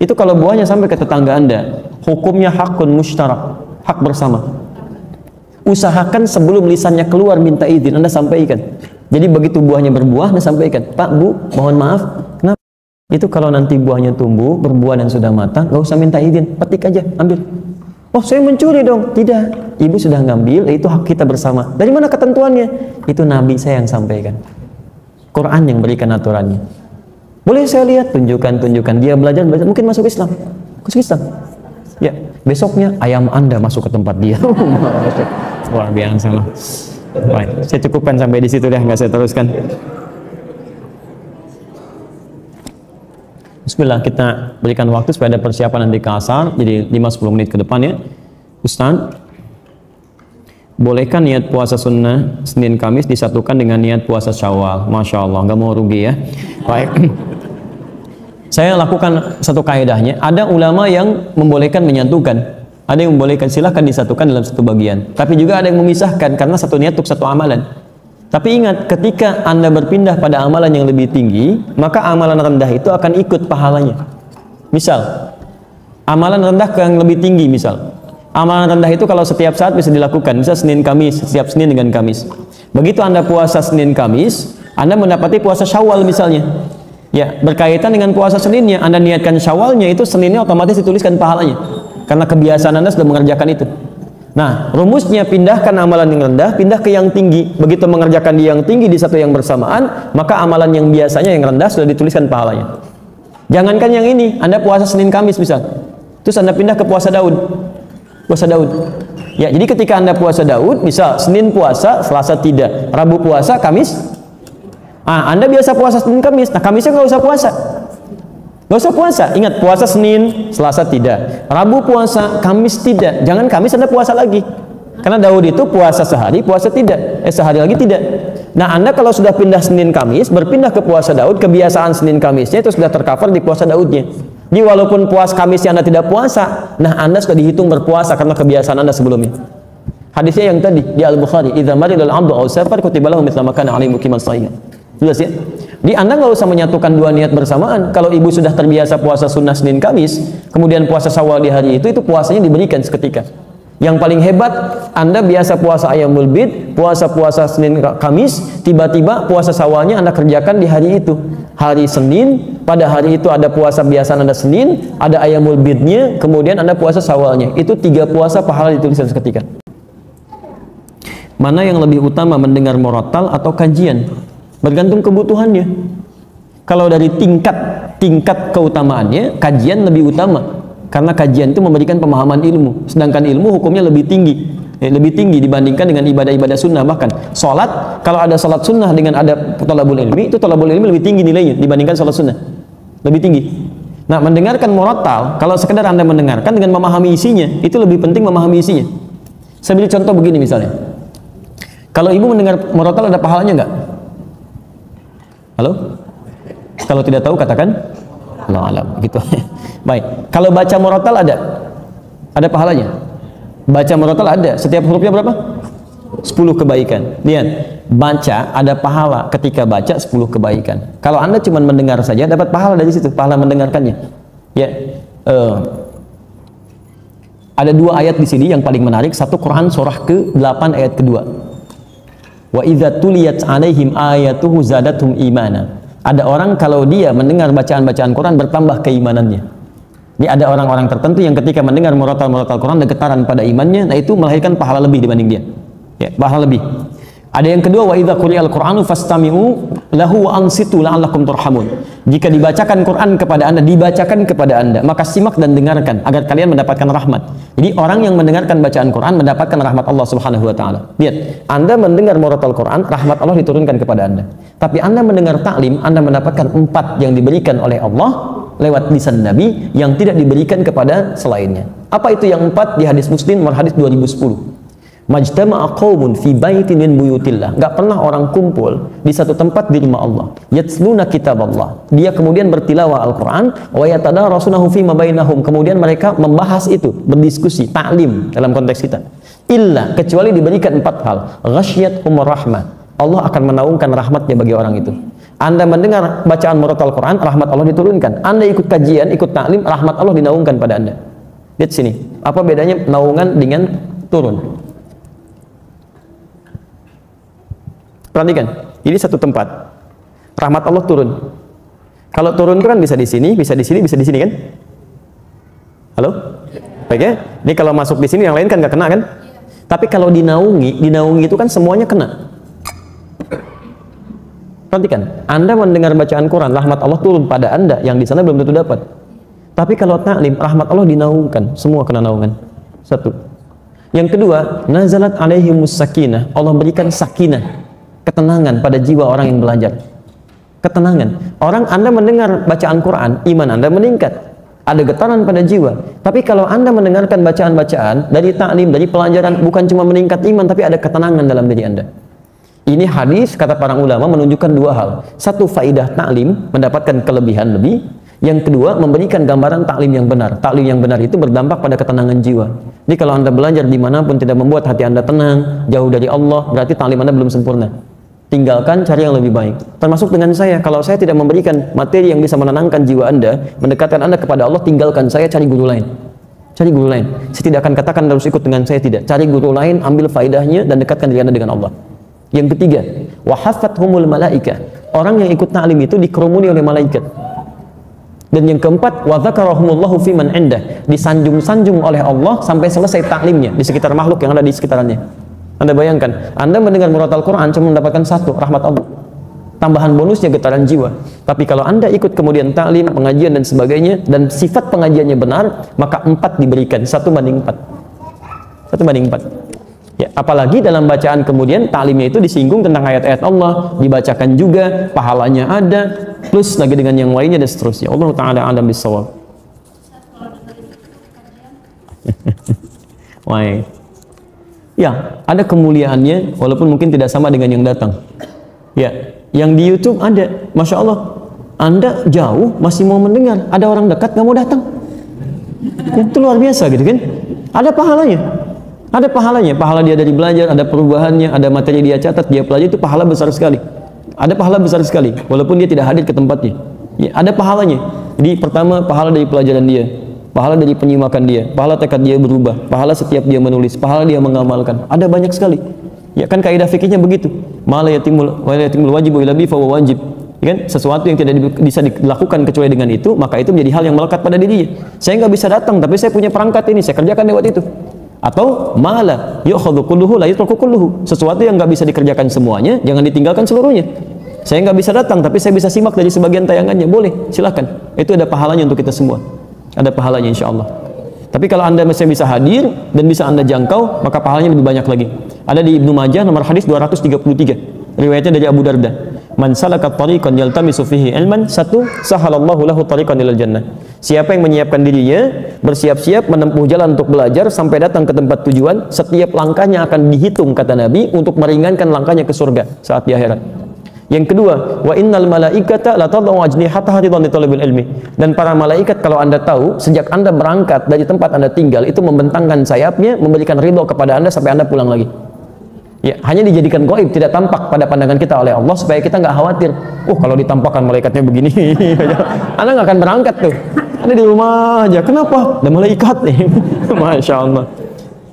Itu kalau buahnya sampai ke tetangga Anda, hukumnya hakun musytarak, hak bersama. Usahakan sebelum lisannya keluar minta izin, Anda sampaikan. Jadi begitu buahnya berbuah, Anda sampaikan, Pak, Bu, mohon maaf, kenapa? Itu kalau nanti buahnya tumbuh, berbuah dan sudah matang, nggak usah minta izin, petik aja, ambil. Oh, saya mencuri dong. Tidak, ibu sudah ngambil, itu hak kita bersama. Dari mana ketentuannya? Itu Nabi saya yang sampaikan. Quran yang berikan aturannya. Boleh saya lihat, tunjukkan, dia belajar, mungkin masuk Islam. Masuk Islam. Ya, besoknya ayam Anda masuk ke tempat dia. Wah, biasa lah. Baik, saya cukupkan sampai di situ deh, nggak saya teruskan. Bismillah, kita berikan waktu supaya ada persiapan nanti ke asar, jadi 5-10 menit ke depan ya. Ustaz, Bolehkah niat puasa sunnah Senin Kamis disatukan dengan niat puasa Syawal? Masya Allah, nggak mau rugi ya. Baik. Saya lakukan satu kaidahnya. Ada ulama yang membolehkan menyatukan, ada yang membolehkan silahkan disatukan dalam satu bagian. Tapi juga ada yang memisahkan karena satu niat untuk satu amalan. Tapi ingat, ketika Anda berpindah pada amalan yang lebih tinggi, maka amalan rendah itu akan ikut pahalanya. Misal, amalan rendah ke yang lebih tinggi, misal. Amalan rendah itu kalau setiap saat bisa dilakukan, misal Senin Kamis, setiap Senin dengan Kamis. Begitu Anda puasa Senin Kamis, Anda mendapati puasa Syawal misalnya. Ya, berkaitan dengan puasa Seninnya, Anda niatkan Syawalnya, itu Seninnya otomatis dituliskan pahalanya. Karena kebiasaan Anda sudah mengerjakan itu. Nah, rumusnya pindahkan amalan yang rendah, pindah ke yang tinggi. Begitu mengerjakan di yang tinggi di satu yang bersamaan, maka amalan yang biasanya yang rendah sudah dituliskan pahalanya. Jangankan yang ini, Anda puasa Senin Kamis misal. Terus Anda pindah ke puasa Daud. Puasa Daud. Ya, jadi ketika Anda puasa Daud, misal Senin puasa, Selasa tidak, Rabu puasa, Kamis. Anda biasa puasa Senin Kamis, nah Kamisnya nggak usah puasa. Nggak usah puasa. Ingat, puasa Senin, Selasa tidak. Rabu puasa, Kamis tidak. Jangan Kamis Anda puasa lagi. Karena Daud itu puasa sehari, puasa tidak. Sehari lagi tidak. Nah, Anda kalau sudah pindah Senin Kamis, berpindah ke puasa Daud, kebiasaan Senin Kamisnya itu sudah tercover di puasa Daudnya. Jadi walaupun puasa Kamisnya Anda tidak puasa, nah Anda sudah dihitung berpuasa karena kebiasaan Anda sebelumnya. Hadisnya yang tadi di Al-Bukhari, "Idza maridal 'abdu aw safar kutiba lahu mithla ma kana 'alaihi muqiman shahihan." Jelas ya? Di Anda nggak usah menyatukan dua niat bersamaan. Kalau ibu sudah terbiasa puasa sunnah Senin Kamis, kemudian puasa Syawal di hari itu puasanya diberikan seketika. Yang paling hebat, Anda biasa puasa Ayyamul Bid, puasa Senin Kamis, tiba-tiba puasa Syawalnya Anda kerjakan di hari itu. Hari Senin, pada hari itu ada puasa biasa Anda Senin, ada Ayyamul Bidnya, kemudian Anda puasa Syawalnya. Itu 3 puasa pahala dituliskan seketika. Mana yang lebih utama, mendengar murattal atau kajian? Bergantung kebutuhannya. Kalau dari tingkat keutamaannya, kajian lebih utama. Karena kajian itu memberikan pemahaman ilmu, sedangkan ilmu hukumnya lebih tinggi dibandingkan dengan ibadah-ibadah sunnah. Bahkan sholat, kalau ada sholat sunnah dengan ada thalabul ilmi, itu thalabul ilmi lebih tinggi nilainya dibandingkan sholat sunnah, lebih tinggi. Nah, mendengarkan murattal, kalau sekedar Anda mendengarkan dengan memahami isinya, itu lebih penting memahami isinya. Saya beri contoh begini misalnya, kalau ibu mendengar murattal ada pahalanya nggak? Halo? Kalau tidak tahu katakan Allah alam, gitu. Baik, kalau baca murattal ada pahalanya. Baca murattal ada, setiap hurufnya berapa? 10 kebaikan. Lihat, baca ada pahala ketika baca 10 kebaikan. Kalau Anda cuma mendengar saja dapat pahala dari situ, pahala mendengarkannya. Ya. Ada 2 ayat di sini yang paling menarik. Satu Quran surah ke-8 ayat kedua. Wa idza tuliyat 'alaihim ayatuhu zadatuhum imana. Ada orang kalau dia mendengar bacaan-bacaan Quran bertambah keimanannya. Ini ada orang-orang tertentu yang ketika mendengar murattal Quran ada getaran pada imannya, nah itu melahirkan pahala lebih dibanding dia. Ya, pahala lebih. Ada yang kedua, wa idza quri'al Qur'anu fastami'u lahu wa ansitu la'allakum turhamun. Jika dibacakan Quran kepada Anda, dibacakan kepada Anda, maka simak dan dengarkan agar kalian mendapatkan rahmat. Jadi orang yang mendengarkan bacaan Quran mendapatkan rahmat Allah Subhanahu wa taala. Lihat, Anda mendengar murattal Quran, rahmat Allah diturunkan kepada Anda. Tapi Anda mendengar taklim, Anda mendapatkan 4 yang diberikan oleh Allah lewat lisan Nabi yang tidak diberikan kepada selainnya. Apa itu yang 4? Di hadis Muslim nomor hadis 2010. Majtama'a qaumun fi baitin min buyutillah. Enggak pernah orang kumpul di satu tempat di rumah Allah. Yatsluna kitaballah. Dia kemudian bertilawah Al-Qur'an wa yatadarasunahu fi ma bainahum. Kemudian mereka membahas itu, berdiskusi, taklim dalam konteks kita. Illa, kecuali diberikan 4 hal. Ghasyiyatuhumur rahmah. Allah akan menaungkan rahmatnya bagi orang itu. Anda mendengar bacaan murattal Quran, rahmat Allah diturunkan. Anda ikut kajian, ikut taklim, rahmat Allah dinaungkan pada Anda. Lihat sini, apa bedanya naungan dengan turun? Perhatikan, ini satu tempat. Rahmat Allah turun. Kalau turun itu kan bisa di sini, bisa di sini, bisa di sini kan? Halo? Baik ya? Ini kalau masuk di sini yang lain kan nggak kena kan? Tapi kalau dinaungi itu kan semuanya kena. Perhatikan, Anda mendengar bacaan Quran, rahmat Allah turun pada Anda yang di sana belum tentu dapat. Tapi kalau taklim, rahmat Allah dinaungkan, semua kena naungan. Satu. Yang kedua, nazalat alaihimus sakinah. Allah berikan sakinah, ketenangan pada jiwa orang yang belajar. Ketenangan. Orang Anda mendengar bacaan Quran, iman Anda meningkat. ada getaran pada jiwa. Tapi kalau Anda mendengarkan bacaan-bacaan dari taklim, dari pelajaran, bukan cuma meningkat iman, tapi ada ketenangan dalam diri Anda. Ini hadis, kata para ulama, menunjukkan dua hal. Satu, faidah taklim, mendapatkan kelebihan lebih. Yang kedua, memberikan gambaran taklim yang benar. Taklim yang benar itu berdampak pada ketenangan jiwa. Jadi kalau Anda belajar dimanapun tidak membuat hati Anda tenang, jauh dari Allah, berarti taklim Anda belum sempurna. Tinggalkan, cari yang lebih baik. Termasuk dengan saya, kalau saya tidak memberikan materi yang bisa menenangkan jiwa Anda, mendekatkan Anda kepada Allah, tinggalkan saya, cari guru lain. Cari guru lain. Saya tidak akan katakan harus ikut dengan saya, tidak. Cari guru lain, ambil faidahnya, dan dekatkan diri Anda dengan Allah. Yang ketiga, wahafathumul malaika. Orang yang ikut ta'lim itu dikerumuni oleh malaikat. Dan yang keempat, wa dzakarahumullahu fiman indah. Disanjung-sanjung oleh Allah sampai selesai taklimnya di sekitar makhluk yang ada di sekitarnya. Anda bayangkan, Anda mendengar murotal Quran cuma mendapatkan satu, rahmat Allah. Tambahan bonusnya getaran jiwa. Tapi kalau Anda ikut kemudian taklim, pengajian dan sebagainya, dan sifat pengajiannya benar, maka 4 diberikan, 1:4. 1:4. Ya, apalagi dalam bacaan kemudian taklimnya itu disinggung tentang ayat-ayat Allah, dibacakan juga, pahalanya ada, plus lagi dengan yang lainnya dan seterusnya. Allah Ta'ala a'lam bishawab. Wah. Ya, ada kemuliaannya walaupun mungkin tidak sama dengan yang datang. Ya, yang di YouTube ada, Masya Allah, Anda jauh masih mau mendengar, ada orang dekat nggak mau datang. Itu luar biasa gitu kan? Ada pahalanya. Ada pahalanya, pahala dia dari belajar, ada perubahannya, ada materi dia catat, dia pelajari, itu pahala besar sekali. Ada pahala besar sekali, walaupun dia tidak hadir ke tempatnya. Ya, ada pahalanya. Jadi pertama, pahala dari pelajaran dia, pahala dari penyimakan dia, pahala tekad dia berubah, pahala setiap dia menulis, pahala dia mengamalkan. Ada banyak sekali. Ya kan kaidah fikihnya begitu. Ma la yatimul wajibu illa bi fa wajib. Ya kan? Sesuatu yang tidak bisa dilakukan kecuali dengan itu, maka itu menjadi hal yang melekat pada dirinya. Saya nggak bisa datang, tapi saya punya perangkat ini, saya kerjakan lewat itu. Atau mala yu'khadhu kulluhu la yutruku kulluhu. Sesuatu yang nggak bisa dikerjakan semuanya, jangan ditinggalkan seluruhnya. Saya nggak bisa datang, tapi saya bisa simak dari sebagian tayangannya. Boleh, silakan. Itu ada pahalanya untuk kita semua. Ada pahalanya insya Allah. Tapi kalau Anda masih bisa hadir dan bisa Anda jangkau, maka pahalanya lebih banyak lagi. Ada di Ibnu Majah nomor hadis 233. Riwayatnya dari Abu Darda. Man salaka tariqan yaltamisu fihi ilman, satu, sahalallahu lahu tariqan ilal jannah. Siapa yang menyiapkan dirinya, bersiap-siap menempuh jalan untuk belajar sampai datang ke tempat tujuan, setiap langkahnya akan dihitung, kata Nabi, untuk meringankan langkahnya ke surga saat di akhirat. Yang kedua, wa innal malaikata la tad'u ajnihataha ridwan li talabil ilmi. Dan para malaikat, kalau Anda tahu, sejak Anda berangkat dari tempat Anda tinggal, itu membentangkan sayapnya, memberikan ridho kepada Anda sampai Anda pulang lagi. Ya, hanya dijadikan gaib, tidak tampak pada pandangan kita oleh Allah supaya kita nggak khawatir. Kalau ditampakkan malaikatnya begini, Anda nggak akan berangkat tuh. Anda di rumah aja. Kenapa? Ada malaikat nih. Masya Allah.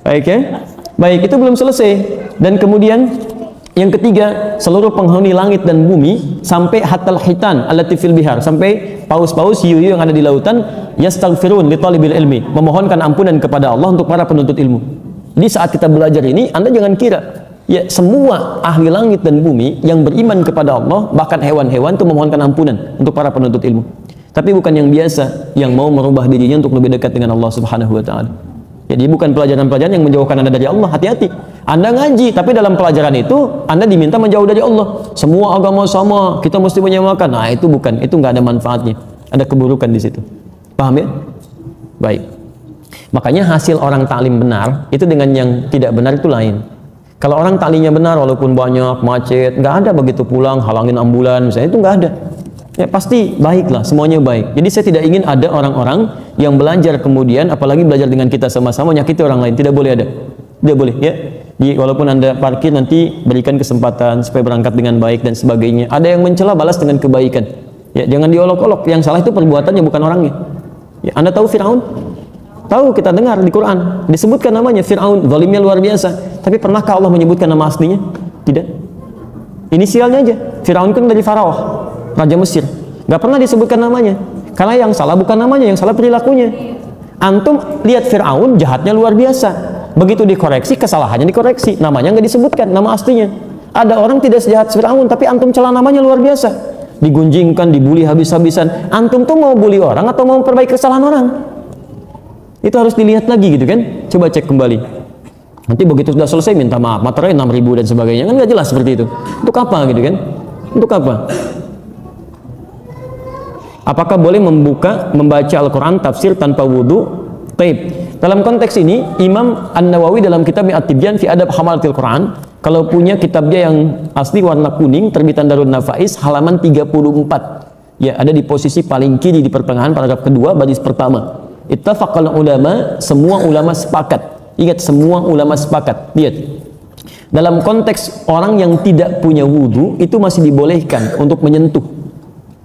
Baik ya. Baik, itu belum selesai. Dan kemudian yang ketiga, seluruh penghuni langit dan bumi sampai hatal hitan allati fil bihar, sampai paus-paus hiu-hiu yang ada di lautan, yastaghfirun li talibil ilmi, memohonkan ampunan kepada Allah untuk para penuntut ilmu. Jadi saat kita belajar ini, Anda jangan kira ya semua ahli langit dan bumi yang beriman kepada Allah, bahkan hewan-hewan itu memohonkan ampunan untuk para penuntut ilmu. Tapi bukan yang biasa yang mau merubah dirinya untuk lebih dekat dengan Allah Subhanahu wa taala. Jadi bukan pelajaran-pelajaran yang menjauhkan Anda dari Allah. Hati-hati. Anda ngaji, tapi dalam pelajaran itu Anda diminta menjauh dari Allah. Semua agama sama, kita mesti menyamakan. Nah, itu bukan, itu nggak ada manfaatnya. Ada keburukan di situ. Paham ya? Baik. Makanya hasil orang taklim benar itu dengan yang tidak benar itu lain. Kalau orang taklimnya benar, walaupun banyak macet, nggak ada begitu pulang halangin ambulan, misalnya, itu nggak ada. Ya pasti baiklah, semuanya baik. Jadi saya tidak ingin ada orang-orang yang belajar kemudian, apalagi belajar dengan kita sama-sama, nyakiti orang lain. Tidak boleh ada. Tidak boleh ya. Jadi, walaupun Anda parkir, nanti berikan kesempatan supaya berangkat dengan baik dan sebagainya. Ada yang mencela, balas dengan kebaikan. Ya, jangan diolok-olok. Yang salah itu perbuatannya, bukan orangnya. Ya, Anda tahu Firaun? Tahu, kita dengar di Quran disebutkan namanya Firaun, zalimnya luar biasa. Tapi pernahkah Allah menyebutkan nama aslinya? Tidak. Inisialnya aja. Firaun kan dari Faraoh, raja Mesir. Gak pernah disebutkan namanya. Karena yang salah bukan namanya, yang salah perilakunya. Antum lihat Firaun, jahatnya luar biasa. Begitu dikoreksi, kesalahannya dikoreksi. Namanya nggak disebutkan, nama aslinya. Ada orang tidak sejahat Firaun, tapi antum celah namanya luar biasa. Digunjingkan, dibully habis-habisan. Antum tuh mau bully orang atau mau memperbaiki kesalahan orang? Itu harus dilihat lagi gitu kan. Coba cek kembali. Nanti begitu sudah selesai minta maaf, materai 6.000 dan sebagainya. Kan nggak jelas seperti itu. Untuk apa gitu kan? Untuk apa? Apakah boleh membaca Al-Quran tafsir tanpa wudu? Baik. Dalam konteks ini, Imam An-Nawawi dalam kitab At-Tibyan fi Adab Hamalatil Quran, kalau punya kitabnya yang asli warna kuning, terbitan Darun Nafais, halaman 34. Ya, ada di posisi paling kiri di pertengahan paragraf kedua, baris pertama. Ittafaqal ulama, semua ulama sepakat. Ingat, semua ulama sepakat. Lihat. Dalam konteks orang yang tidak punya wudu, itu masih dibolehkan untuk menyentuh.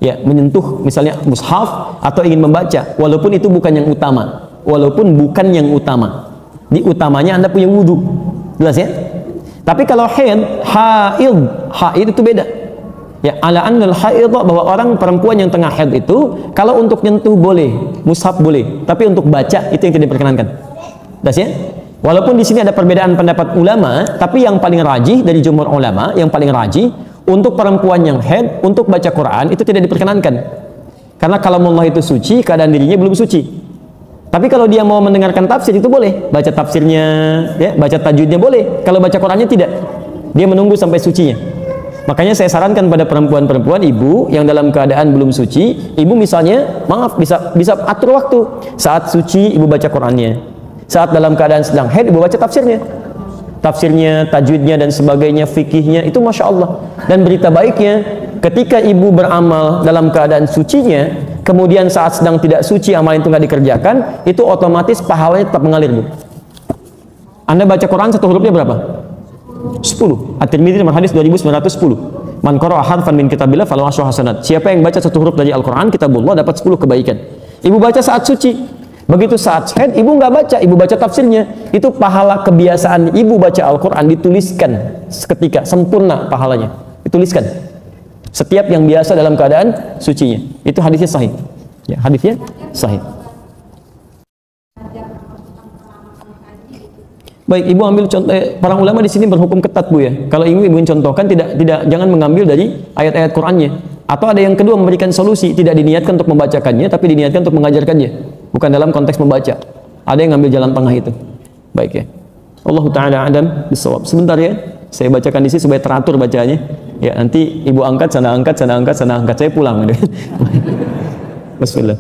Ya, menyentuh misalnya mushaf atau ingin membaca, walaupun itu bukan yang utama. Walaupun bukan yang utama, di utamanya Anda punya wudu, jelas ya. Tapi kalau haid itu beda. Ya, ala annal haid, bahwa orang perempuan yang tengah haid itu kalau untuk nyentuh boleh, mushaf boleh, tapi untuk baca itu yang tidak diperkenankan. Jelas ya. Walaupun di sini ada perbedaan pendapat ulama, tapi yang paling rajih dari jumhur ulama, yang paling rajih untuk perempuan yang haid untuk baca Quran itu tidak diperkenankan. Karena kalamullah itu suci, keadaan dirinya belum suci. Tapi kalau dia mau mendengarkan tafsir itu boleh, baca tafsirnya, ya, baca tajwidnya boleh. Kalau baca Qurannya tidak, dia menunggu sampai sucinya. Makanya saya sarankan pada perempuan-perempuan, ibu yang dalam keadaan belum suci, ibu misalnya, maaf, bisa atur waktu. Saat suci ibu baca Qurannya, saat dalam keadaan sedang haid ibu baca tafsirnya, tajwidnya dan sebagainya, fikihnya, itu masya Allah. Dan berita baiknya, ketika ibu beramal dalam keadaan sucinya, kemudian saat sedang tidak suci amal itu nggak dikerjakan, itu otomatis pahalanya tetap mengalir, Bu. Anda baca Quran satu hurufnya berapa? 10. At-Tirmidzi nomor hadis 2910. Man qara'a harfan min kitabillah falahu asyru hasanat. Siapa yang baca satu huruf dari Al-Quran, kitabullah, dapat 10 kebaikan. Ibu baca saat suci. Begitu saat haid, ibu nggak baca, ibu baca tafsirnya. Itu pahala kebiasaan ibu baca Al-Quran dituliskan seketika, sempurna pahalanya. Dituliskan. Setiap yang biasa dalam keadaan sucinya. Itu hadisnya sahih. Ya, hadisnya sahih. Baik, ibu ambil contoh. Para ulama di sini berhukum ketat, Bu, ya. Kalau ibu contohkan, jangan mengambil dari ayat-ayat Qur'annya. Atau ada yang kedua, memberikan solusi, tidak diniatkan untuk membacakannya, tapi diniatkan untuk mengajarkannya. Bukan dalam konteks membaca. Ada yang ngambil jalan tengah itu. Baik, ya. Allah Ta'ala a'lam bissawab. Sebentar ya, saya bacakan di sini supaya teratur bacanya. Ya, nanti ibu angkat, sana angkat, sana angkat, sana angkat, saya pulang. Bismillah.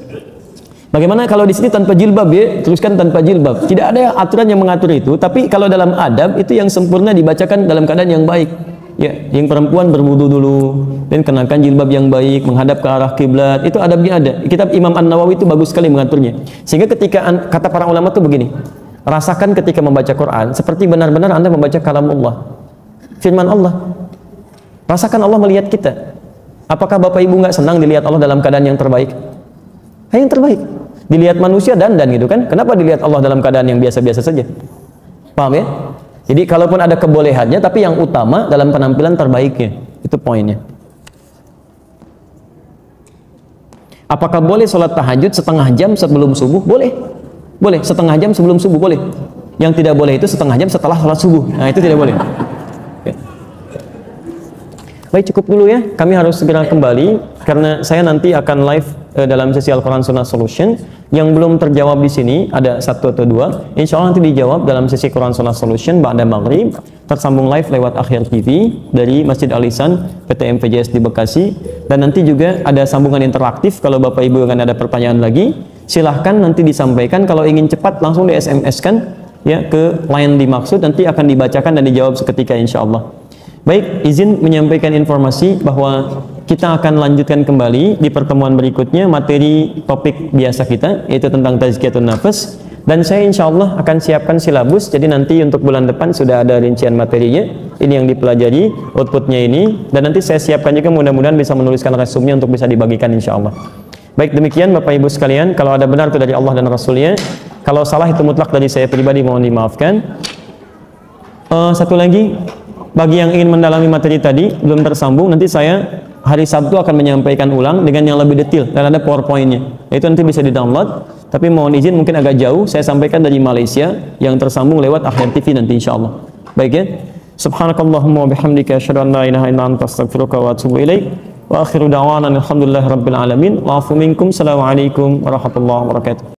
Bagaimana kalau di sini tanpa jilbab, ya? Teruskan tanpa jilbab. Tidak ada aturan yang mengatur itu, tapi kalau dalam adab itu yang sempurna dibacakan dalam keadaan yang baik. Ya, yang perempuan berwudu dulu dan kenakan jilbab yang baik, menghadap ke arah kiblat. Itu adabnya ada. Kitab Imam An-Nawawi itu bagus sekali mengaturnya. Sehingga ketika kata para ulama itu begini, rasakan ketika membaca Quran seperti benar-benar Anda membaca kalam Allah, firman Allah. Rasakan Allah melihat kita. Apakah Bapak Ibu nggak senang dilihat Allah dalam keadaan yang terbaik? Yang terbaik. Dilihat manusia dandan gitu kan? Kenapa dilihat Allah dalam keadaan yang biasa-biasa saja? Paham ya? Jadi kalaupun ada kebolehannya, tapi yang utama dalam penampilan terbaiknya. Itu poinnya. Apakah boleh sholat tahajud setengah jam sebelum subuh? Boleh. Boleh, setengah jam sebelum subuh boleh. Yang tidak boleh itu setengah jam setelah sholat subuh. Nah, itu tidak boleh. Ya. Baik, cukup dulu ya. Kami harus segera kembali karena saya nanti akan live dalam sesi Al-Quran Sunnah Solution. Yang belum terjawab di sini ada 1 atau 2. Insya Allah nanti dijawab dalam sesi Quran Sunnah Solution ba'da maghrib. Tersambung live lewat Akhir TV dari Masjid Al-Ihsan PT MPJS di Bekasi. Dan nanti juga ada sambungan interaktif. Kalau Bapak Ibu akan ada pertanyaan lagi, silahkan nanti disampaikan. Kalau ingin cepat langsung di SMS kan ya ke line dimaksud, nanti akan dibacakan dan dijawab seketika insya Allah. Baik, izin menyampaikan informasi bahwa kita akan lanjutkan kembali di pertemuan berikutnya materi topik biasa kita, yaitu tentang tazkiyatun nafas. Dan saya insya Allah akan siapkan silabus, jadi nanti untuk bulan depan sudah ada rincian materinya. Ini yang dipelajari, outputnya ini, dan nanti saya siapkan juga mudah-mudahan bisa menuliskan resumenya untuk bisa dibagikan insya Allah. Baik, demikian Bapak Ibu sekalian, kalau ada benar itu dari Allah dan Rasulnya, kalau salah itu mutlak dari saya pribadi, mohon dimaafkan. Satu lagi, bagi yang ingin mendalami materi tadi belum tersambung, nanti saya hari Sabtu akan menyampaikan ulang dengan yang lebih detail dan ada PowerPoint-nya. Itu nanti bisa di-download. Tapi mohon izin mungkin agak jauh, saya sampaikan dari Malaysia yang tersambung lewat Akhir TV nanti insyaallah. Baik ya. Subhanakallahumma wa bihamdika asyhadu an la ilaha illa anta astaghfiruka wa atubu ilaik. Wa akhiru da'wana alhamdulillahirabbil alamin. Wa afu minkum. Assalamualaikum warahmatullahi wabarakatuh.